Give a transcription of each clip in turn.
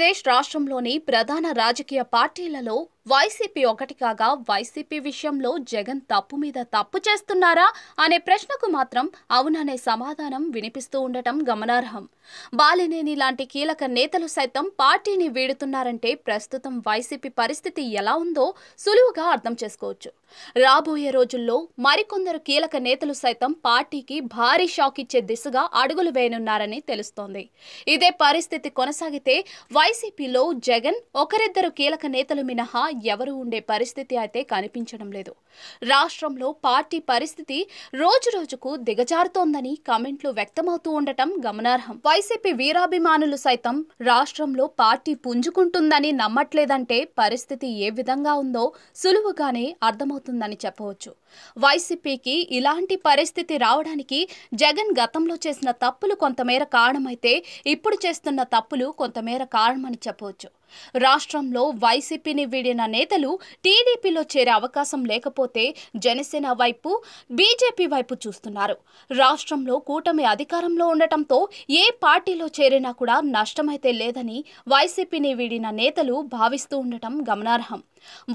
ఆంధ్రప్రదేశ్ రాష్ట్రంలోని ప్రధాన రాజకీయ పార్టీలలో వైసీపీ ఒకటి కాగా వైసీపీ విషయంలో జగన్ తప్పు మీద తప్పు చేస్తున్నారా అనే ప్రశ్నకు మాత్రం అవుననే సమాధానం వినిపిస్తూ ఉండటం గమనార్హం. బాలినేని లాంటి కీలక నేతలు సైతం పార్టీని వీడుతున్నారంటే ప్రస్తుతం వైసీపీ పరిస్థితి ఎలా ఉందో సులువుగా అర్థం చేసుకోవచ్చు. రాబోయే రోజుల్లో మరికొందరు కీలక నేతలు సైతం పార్టీకి భారీ షాక్ ఇచ్చే దిశగా అడుగులు వేయనున్నారని తెలుస్తోంది. ఇదే పరిస్థితి కొనసాగితే వైసీపీలో జగన్ ఒకరిద్దరు కీలక నేతలు మినహా ఎవరు ఉండే పరిస్థితి అయితే కనిపించడం లేదు. రాష్ట్రంలో పార్టీ పరిస్థితి రోజురోజుకు దిగజారుతోందని కామెంట్లు వ్యక్తమవుతూ ఉండటం గమనార్హం. వైసీపీ వీరాభిమానులు సైతం రాష్ట్రంలో పార్టీ పుంజుకుంటుందని నమ్మట్లేదంటే పరిస్థితి ఏ విధంగా ఉందో సులువుగానే అర్థమవుతుందని చెప్పవచ్చు. వైసీపీకి ఇలాంటి పరిస్థితి రావడానికి జగన్ గతంలో చేసిన తప్పులు కొంతమేర కారణమైతే ఇప్పుడు చేస్తున్న తప్పులు కొంతమేర కారణమని చెప్పవచ్చు. రాష్ట్రంలో వైసీపీని వీడిన నేతలు టీడీపీలో చేరే అవకాశం లేకపోతే జనసేన వైపు, బీజేపీ వైపు చూస్తున్నారు. రాష్ట్రంలో కూటమి అధికారంలో ఉండటంతో ఏ పార్టీలో చేరినా కూడా నష్టమైతే లేదని వైసీపీని వీడిన నేతలు భావిస్తూ ఉండటం గమనార్హం.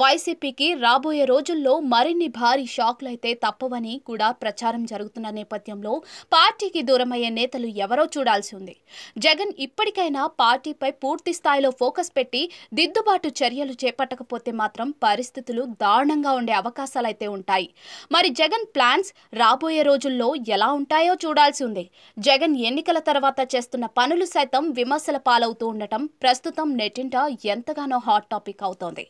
వైసీపీకి రాబోయే రోజుల్లో మరిన్ని భారీ షాక్లైతే తప్పవని కూడా ప్రచారం జరుగుతున్న నేపథ్యంలో పార్టీకి దూరమయ్యే నేతలు ఎవరో చూడాల్సి ఉంది. జగన్ ఇప్పటికైనా పార్టీపై పూర్తి స్థాయిలో ఫోకస్ పెట్టి దిద్దుబాటు చర్యలు చేపట్టకపోతే మాత్రం పరిస్థితులు దారుణంగా ఉండే అవకాశాలైతే ఉంటాయి. మరి జగన్ ప్లాన్స్ రాబోయే రోజుల్లో ఎలా ఉంటాయో చూడాల్సి ఉంది. జగన్ ఎన్నికల తర్వాత చేస్తున్న పనులు సైతం విమర్శల పాలవుతూ ఉండటం ప్రస్తుతం నెట్టింట ఎంతగానో హాట్ టాపిక్ అవుతోంది.